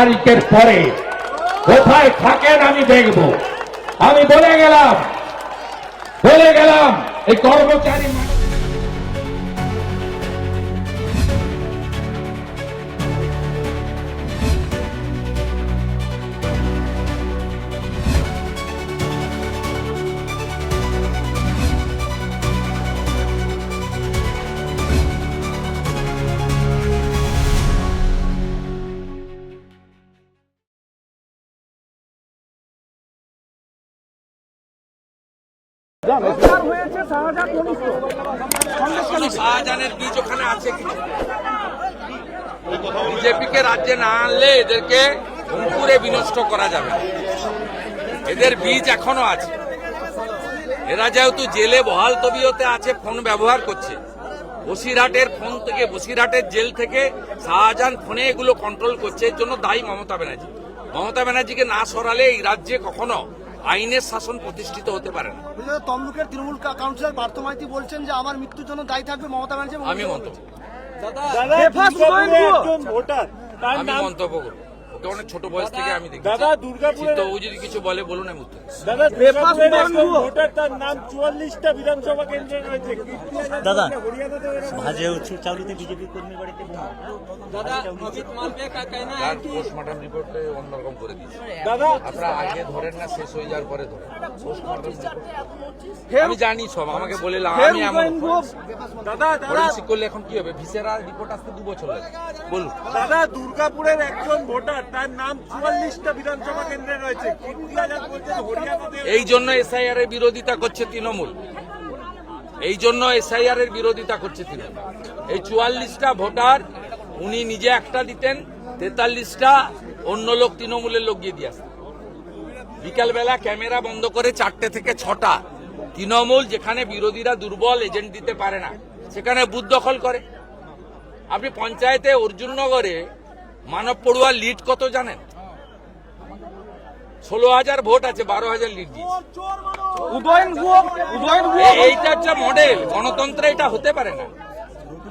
তারিখের পরে কোথায় থাকেন আমি দেখব। আমি বলে গেলাম এই কর্মচারী শাহজাহানের বীজ ওখানে আছে কিছু। বিজেপিকে রাজ্যে না আনলে এদেরকে অঙ্কুরে বিনষ্ট করা যাবে। এদের বীজ এখনো আছে। এরা যেহেতু জেলে বহাল তবিয়তে আছে, ফোন ব্যবহার করছে, বসিরহাটের ফোন থেকে, বসিরহাটের জেল থেকে শাহজাহান ফোনে এগুলো কন্ট্রোল করছে। এর জন্য দায়ী মমতা ব্যানার্জি। মমতা ব্যানার্জিকে না সরালে এই রাজ্যে কখনো আইনের শাসন প্রতিষ্ঠিত হতে পারে না। তমলুকের তৃণমূল কাউন্সিলর পার্থ মাইতি বলছেন যে আমার মৃত্যুর জন্য দায়ী থাকবে মমতা ব্যানার্জি। আমি মন্তব্য করব। ওকে অনেক ছোট বয়স থেকে আমি দেখি। তো ও যদি কিছু বলে বলুন, আমি উত্তর। দাদা ভাজে হচ্ছে চাউলিতে বিজেপি কর্মী বাড়িতে পোস্টমর্টম রিপোর্টে অন্যরকম করে দিয়েছে। আপনারা আগে ধরেন না, শেষ হয়ে যাওয়ার পরে ধরেন। পোস্টমর্টম আমি জানি সব, আমাকে বলে আমি এমন ফরেন্সিক করলে এখন কি হবে? ভিসেরা রিপোর্ট আসতে 2 বছর লাগে। বলুন দাদা, দুর্গাপুরের একজন ভোটার, তার নাম 44টা বিধানসভা কেন্দ্রে রয়েছে। এই জন্য এসআইআর এর বিরোধিতা করছে তৃণমূল। এই জন্য এসআইআর এর বিরোধিতা করছে তৃণমূল। এই 44টা ভোটার উনি নিজে একটা দিতেন, 43টা অন্য লোক, তৃণমূলের লোক গিয়ে দিয়ে আসতেন। বিকালবেলা ক্যামেরা বন্ধ করে 4টে থেকে 6টা তৃণমূল, যেখানে বিরোধীরা দুর্বল এজেন্ট দিতে পারে না, সেখানে বুথ দখল করে। আপনি পঞ্চায়েতে অর্জুননগরে মানব পড়ুয়ার লিড কত জানেন? 16,000 ভোট আছে, 12,000 লিড দিয়েছে। এইটা হচ্ছে মডেল। গণতন্ত্রে এটা হতে পারে না।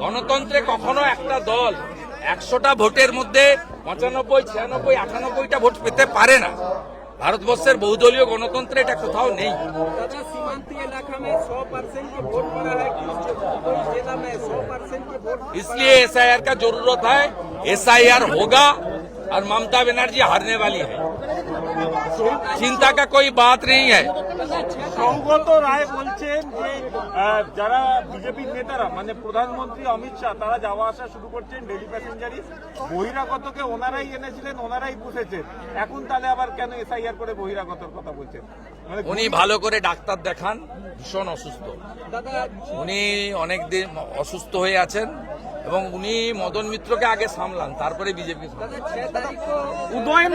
গণতন্ত্রে কখনো একটা দল 100টা ভোটের মধ্যে 95, 96, 98টা ভোট পেতে পারে না। ভারতবর্ষের বহুদলীয় গণতন্ত্রে এটা কোথাও নেই। सीमांती इलाका में 100% के वोट पड़ा है, कोई जिला में 100% के वोट। इसलिए एसआईआर का जरूरत है। एसआईआर होगा और ममता बनर्जी हारने वाली है। चिंता का कोई बात नहीं है। সৌগত রায় বলছেন যে যারা বিজেপি নেতারা, মানে প্রধানমন্ত্রী অমিত শাহ, তারা যাওয়া আসা শুরু করছেন ডেলি প্যাসেঞ্জারি। বহিরাগতকে ওনারাই এনেছিলেন, ওনারাই পুষেছেন। এখন তাহলে আবার কেন এসআইআর করে বহিরাগতর কথা বলছেন? উনি ভালো করে ডাক্তার দেখান, ভীষণ অসুস্থ। উনি অনেকদিন অসুস্থ হয়ে আছেন এবং উনি মদন মিত্রকে আগে সামলান, তারপরে বিজেপি। উদয়ন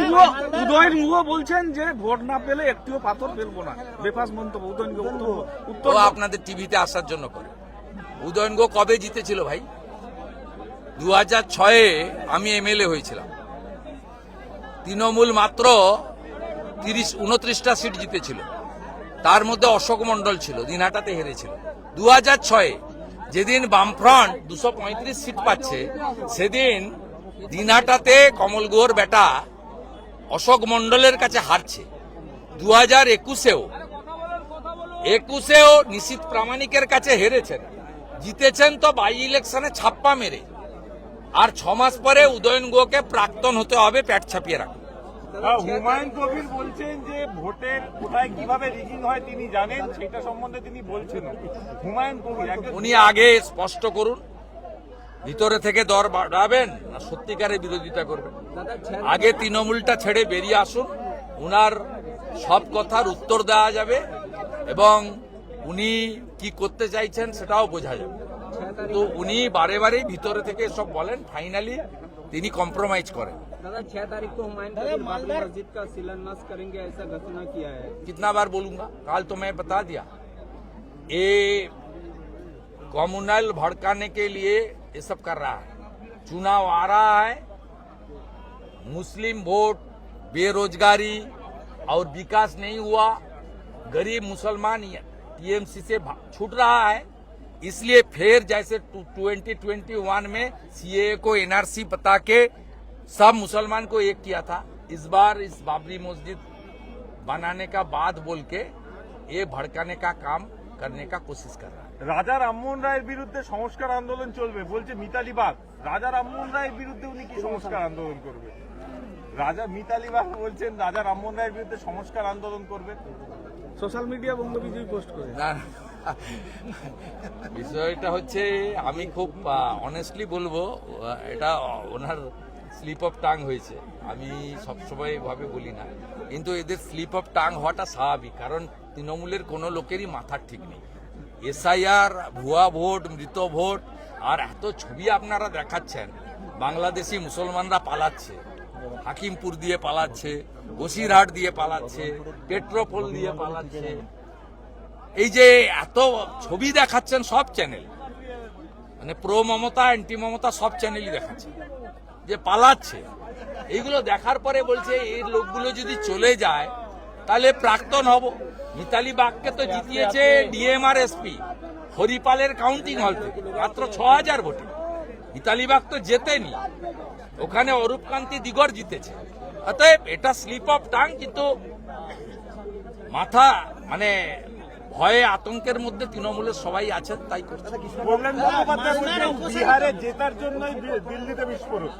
গুহ বলছেন যে ভোট না পেলে একটিও পাথর ফেলবো না। বেফাস মন্তব্য উদয়ন গুহ। তো আপনাদের টিভিতে আসার জন্য করে। উদয়ন গুহ কবে জিতেছিল ভাই? 2006-এ আমি এমএলএ হয়েছিলাম। তৃণমূল মাত্র 29টা সিট জিতেছিল, তার মধ্যে অশোক মন্ডল ছিল, দিনহাটাতে হেরেছিল। 2006-এ যেদিন বামফ্রন্ট 235 সিট পাচ্ছে, সেদিন দিনহাটাতে কমল গুহর বেটা অশোক মন্ডলের কাছে হারছে। 2021-এও নিশীথ প্রামাণিকের কাছে হেরেছেন। জিতেছেন তো বাই ইলেকশনে ছাপ্পা মেরে। আর 6 মাস পরে উদয়ন গুহকে প্রাক্তন হতে হবে, পেট ছাপিয়ে রাখুন। হুমায়ুন কবির বলছেন যে ভোটের কোথায় কিভাবে রিগিং হয় তিনি জানেন, সেটা সম্বন্ধে তিনি বলছেন। হুমায়ুন কবির উনি আগে স্পষ্ট করুন, ভিতরে থেকে দর বাড়াবেন না সত্যিকারের বিরোধিতা করবেন। আগে তৃণমূলটা ছেড়ে বেরিয়ে আসুন, উনার সব কথার উত্তর দেওয়া যাবে এবং উনি কি করতে চাইছেন সেটাও বোঝা যাবে। তো উনি বারে বারেই ভিতরে থেকে সব বলেন, ফাইনালি তিনি কম্প্রোমাইজ করেন। दादा 6 तारीख को हुमायूं कबीर बाबरी मस्जिद का शिलान्यास करेंगे, ऐसा घोषणा किया है। कितना बार बोलूंगा? कल तो मैं बता दिया। ये कम्युनल भड़काने के लिए ये सब कर रहा है। चुनाव आ रहा है, मुस्लिम वोट, बेरोजगारी और विकास नहीं हुआ, गरीब मुसलमान टीएमसी से छूट रहा है, इसलिए फिर जैसे 2021 में सीए को एनआरसी बता के सब मुसलमान को एक किया था। इस बार इस बाबरी मस्जिद बनाने का बाद बोल के ये भड़काने का काम करने का कोशिश कर रहा है। রাজা রামমোহন রায়ের বিরুদ্ধে সংস্কার আন্দোলন চলবে বলছে মিতালি বাগ। রাজা রামমোহন রায়ের বিরুদ্ধে উনি কি সংস্কার আন্দোলন করবে? রাজা মিতালি বাগ বলছেন রাজা রামমোহন রায়ের বিরুদ্ধে সংস্কার আন্দোলন করবেন। সোশ্যাল মিডিয়া বঙ্গ বিজয়ী পোস্ট করে। না বিষয়টা হচ্ছে আমি খুব অনেস্টলি বলবো এটা ওনার স্লিপ অফ টাং হয়েছে। আমি সবসময় এভাবে বলি না, কিন্তু এদের স্লিপ অফ টাং হওয়াটা স্বাভাবিক, কারণ তৃণমূলের কোনো লোকেরই মাথার ঠিক নেই। এসআইআর, ভুয়া ভোট, মৃত ভোট, আর এত ছবি আপনারা দেখাচ্ছেন। বাংলাদেশি মুসলমানরা পালাচ্ছে, হাকিমপুর দিয়ে পালাচ্ছে, বসিরহাট দিয়ে পালাচ্ছে, পেট্রোপোল দিয়ে পালাচ্ছে। এই যে এত ছবি দেখাচ্ছেন সব চ্যানেল, মানে প্রো মমতা, অ্যান্টি মমতা সব চ্যানেলই দেখাচ্ছে যে পালাচ্ছে। এইগুলো দেখার পরে বলছে এই লোকগুলো যদি চলে যায় তাহলে প্রাক্তন হব। মিতালি বাগকে তো জিতিয়েছে ডিএম আর এসপি হরিপালের কাউন্টিং হল থেকে মাত্র 6000 ভোটে। মিতালি বাগ তো জেতেনি, ওখানে অরূপকান্তি দিগর জিতেছে। অতএব এটা স্লিপ অফ টাং, কিন্তু মাথা মানে ভয়ে আতঙ্কের মধ্যে তৃণমূলের সবাই আছেন, তাই করছে। কল্যাণ বন্দ্যোপাধ্যায় বলছেন বিহারে জেতার জন্যই দিল্লিতে বিস্ফোরণ,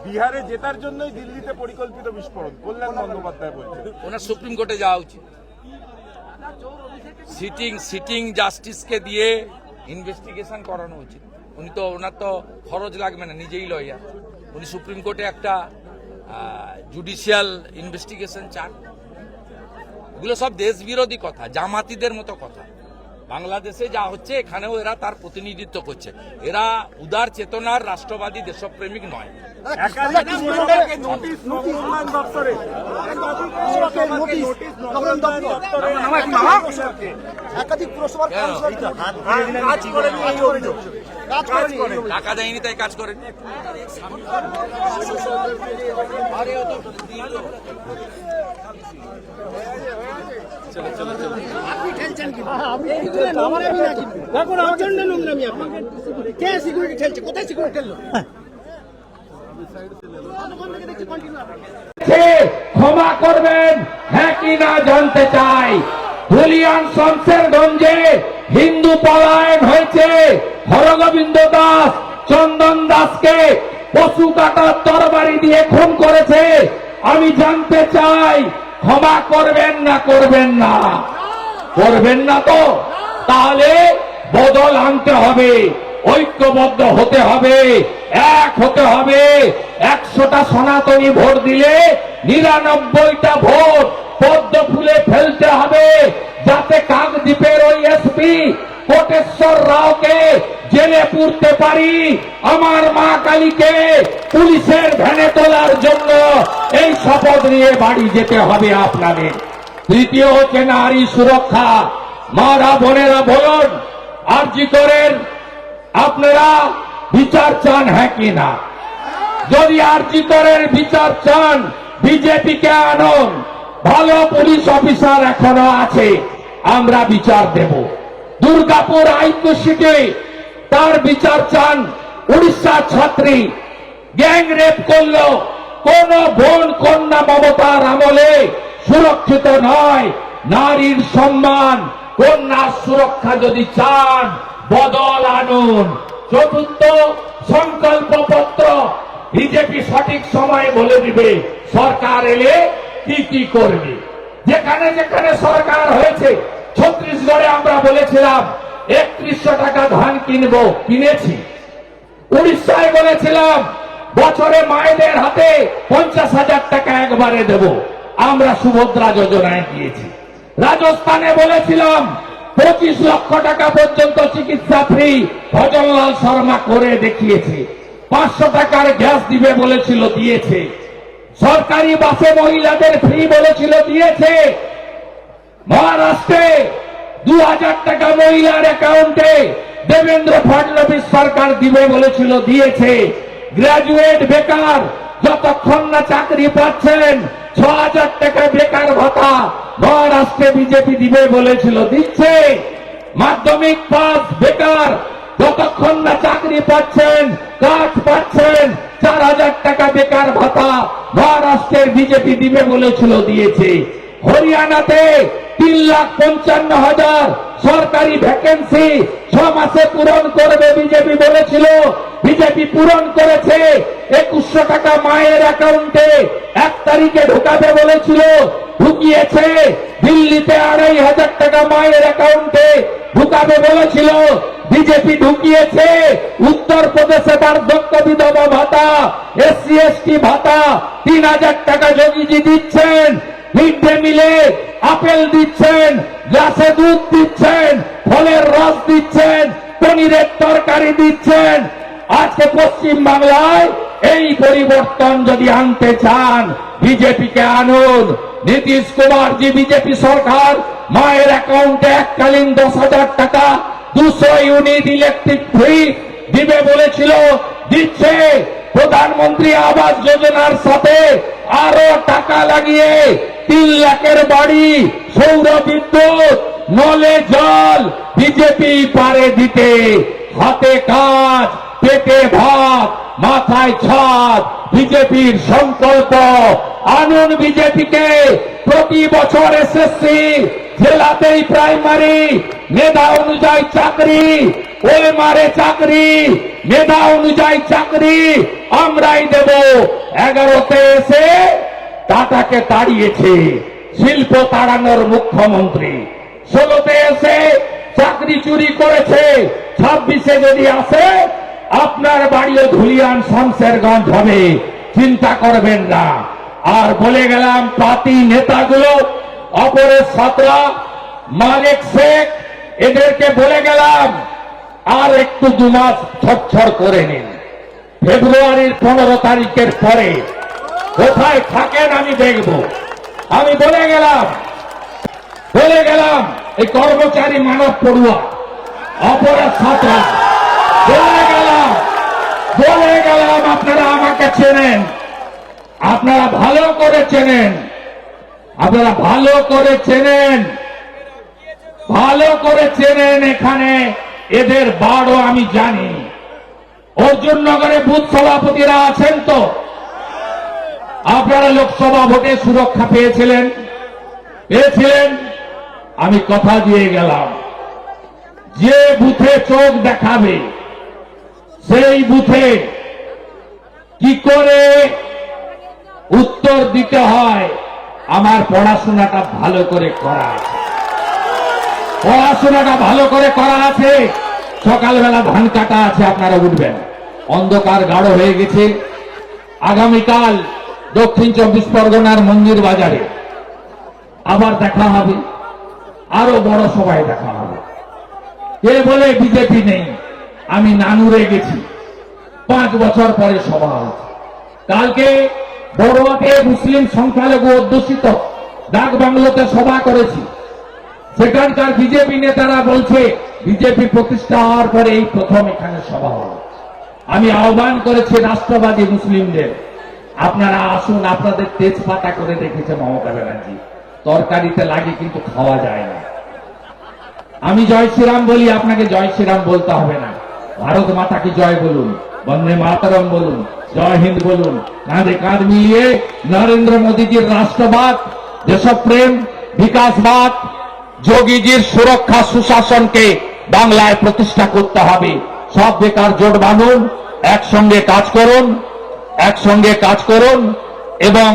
বিহারে জেতার জন্যই দিল্লিতে পরিকল্পিত বিস্ফোরণ, কল্যাণ বন্দ্যোপাধ্যায় বলছেন। ওনার সুপ্রিম কোর্টে যাওয়া উচিত। সিটিং জাস্টিসকে দিয়ে ইনভেস্টিগেশন করানো উচিত। উনি তো, ওনার তো খরচ লাগবে না, নিজেই লয়ার। উনি সুপ্রিম কোর্টে একটা জুডিশিয়াল ইনভেস্টিগেশন চান। এগুলো সব দেশ বিরোধী কথা, জামাতিদের মতো কথা। বাংলাদেশে যা হচ্ছে এখানেও এরা তার প্রতিনিধিত্ব করছে। এরা উদার চেতনার রাষ্ট্রবাদী দেশপ্রেমিক নয়। একাধিক পুরসভার টাকা দেয়নি তাই কাজ করেন। ক্ষমা করবেন হ্যাঁ কি না জানতে চাই। ধুলিয়ান শমশেরগঞ্জে হিন্দু পলায়ন হয়েছে। হরগোবিন্দ দাস চন্দন দাসকে পশু কাটার তরবারি দিয়ে খুন করেছে। আমি জানতে চাই ক্ষমা করবেন না করবেন না? করবেন না তো তাহলে বদল আনতে হবে, ঐক্যবদ্ধ হতে হবে, এক হতে হবে। 100টা সনাতনী ভোট দিলে 99টা ভোট পদ্ম ফুলে ফেলতে হবে, যাতে কাকদ্বীপের ওই এসপি কোটেশ্বর রাওকে জেলে পুরতে পারি। আমার মা কালীকে পুলিশের ভ্যানে তোলার জন্য এই শপথ নিয়ে বাড়ি যেতে হবে আপনাদের। তৃতীয় হচ্ছে নারী সুরক্ষা। মারা বোনেরা বলুন, আরজি করেন আপনারা বিচার চান হ্যাঁ কি না? যদি আরজি করেন বিচার চান, বিজেপিকে আনুন। ভালো পুলিশ অফিসার এখনো আছে, আমরা বিচার দেব। দুর্গাপুর আইনশিটে তার বিচার চান। উড়িষ্যার ছাত্রী গ্যাং রেপ করলো, কোন বোন কন্যা মমতার আমলে সুরক্ষিত নয়। নারীর সম্মান, কন্যার সুরক্ষা যদি চান বদল আনুন। চতুর্থ সংকল্পপত্র বিজেপি সঠিক সময় বলে দিবে সরকার এলে কি কি করবে। যেখানে যেখানে সরকার হয়েছে, ছত্তিশগড়ে আমরা বলেছিলাম 3100 টাকা ধান কিনবো, কিনেছি। উড়িষ্যায় বলেছিলাম বছরে মায়েদের হাতে 50,000 টাকা একবারে দেব, আমরা সুভদ্রা যোজনায় দিয়েছি। রাজস্থানে বলেছিলাম 25 লক্ষ টাকা পর্যন্ত চিকিৎসা ফ্রি, ভজনলাল শর্মা করে দেখিয়েছে। 500 টাকার গ্যাস দিবে বলেছিল, দিয়েছে। সরকারি বাসে মহিলাদের ফ্রি বলেছিল, দিয়েছে। মহারাষ্ট্রে 2000 টাকা মহিলার অ্যাকাউন্টে দেবেন্দ্র ফডনবিস সরকার দিবে বলেছিল, দিয়েছে। গ্রাজুয়েট বেকার যতক্ষণ না চাকরি পাচ্ছেন 6000 টাকা বেকার ভাতা মহারাষ্ট্রে বিজেপি দিবে বলেছিল, দিচ্ছে। মাধ্যমিক পাস বেকার যতক্ষণ না চাকরি পাচ্ছেন, কাজ পাচ্ছেন 4,000 টাকা বেকার ভাতা মহারাষ্ট্রের বিজেপি দিবে বলেছিল, দিয়েছে। হরিয়ানাতে 3,55,000 সরকারি ভ্যাকেন্সি 6 মাসে পূরণ করবে বিজেপি বলেছিল, বিজেপি পূরণ করেছে। 2100 টাকা মায়ের অ্যাকাউন্টে 1 তারিখে ঢোকাবে বলেছিল, ঢুকিয়েছে। দিল্লিতে 2,500 টাকা মায়ের অ্যাকাউন্টে ঢুকাবে বলেছিল, বিজেপি ঢুকিয়েছে। উত্তরপ্রদেশে বার্ধক্য বিধবা ভাতা, SC ST ভাতা 3,000 টাকা যোগীজি দিচ্ছেন। মিড ডে মিলে আপেল দিচ্ছেন, গ্লাসে দুধ দিচ্ছেন, ফলের রস দিচ্ছেন, পনিরের তরকারি দিচ্ছেন। আজকে পশ্চিম বাংলায় এই পরিবর্তন যদি আনতে চান, বিজেপিকে আনুন। নীতিশ কুমার জি বিজেপি সরকার মায়ের অ্যাকাউন্টে এককালীন 10,000 টাকা 200 ইউনিট ইলেকট্রিক ফ্রি দিবে বলেছিল, দিচ্ছে। প্রধানমন্ত্রী আবাস যোজনার সাথে আরো টাকা লাগিয়ে 3 লাখের বাড়ি, সৌর বিদ্যুৎ, নলে জল বিজেপি পারে দিতে। হাতে কাজ, পেটে ভাত, মাথায় ছাদ, বিজেপির সংকল্প। আনুন বিজেপিকে। প্রতি বছর SSC, জেলাতেই প্রাইমারি, মেধা অনুযায়ী চাকরি, ওএমআরে চাকরি, মেধা অনুযায়ী চাকরি আমরাই দেব। 11তে এসে টাটাকে তাড়িয়েছে, শিল্প তাড়ানোর মুখ্যমন্ত্রী। 16তে এসে চাকরি চুরি করেছে, 26-এ যদি আসে আপনার বাড়িও ধুলিয়ান শামশেরগঞ্জ হবে, চিন্তা করবেন না। আর বলে গেলাম পার্টি নেতাগুলো, অপরেশ সাতরা, মালিক শেখ, এদেরকে বলে গেলাম আর একটু 2 মাস ছটছড় করে নিন। ফেব্রুয়ারির 15 তারিখের পরে কোথায় থাকেন আমি দেখব। আমি বলে গেলাম এই কর্মচারী মানব পড়ুয়া অপরাধ ছাত্রা বলে গেলাম আপনারা আমাকে চেনেন, আপনারা ভালো করে চেনেন, এখানে এদের বাড়ও আমি জানি। অর্জুননগরে বুথ সভাপতিরা আছেন তো? আপনারা লোকসভা ভোটে সুরক্ষা পেয়েছিলেন? আমি কথা দিয়ে গেলাম, যে বুথে চোখ দেখাবে সেই বুথে কি করে উত্তর দিতে হয়। আমার পড়াশোনাটা ভালো করে করা আছে, সকালবেলা ধান কাটা আছে, আপনারা উঠবেন। অন্ধকার গাঢ় হয়ে গেছে। আগামীকাল দক্ষিণ 24 পরগনার মন্দির বাজারে আবার দেখা হবে, আরো বড় সভায় দেখা হবে। কে বলে বিজেপি নেই? আমি নানুরে গেছি, 5 বছর পরে সভা হচ্ছে। কালকে বড়ুয়াতে মুসলিম সংখ্যালঘু অধ্যুষিত ডাক বাংলোতে সভা করেছি। সেখানকার বিজেপি নেতারা বলছে বিজেপি প্রতিষ্ঠা হওয়ার পরে এই প্রথম এখানে সভা হল। আমি আহ্বান করেছি রাষ্ট্রবাদী মুসলিমদের, আপনারা আসুন। আপনাদের তেজপাতা করে রেখেছে মমতা ব্যানার্জি, তরকারিতে লাগে কিন্তু খাওয়া যায় না। আমি জয় শ্রীরাম বলি, আপনাকে জয় শ্রীরাম বলতে হবে না। ভারত মাতা কি জয় বলুন, বন্দে মাতরম বলুন, জয় হিন্দ বলুন। কাঁধে কাঁধ মিলিয়ে নরেন্দ্র মোদীজির রাষ্ট্রবাদ, দেশপ্রেম, বিকাশবাদ, যোগীজির সুরক্ষা সুশাসনকে বাংলায় প্রতিষ্ঠা করতে হবে। সব বেকার জোট বাঁধুন, একসঙ্গে কাজ করুন এবং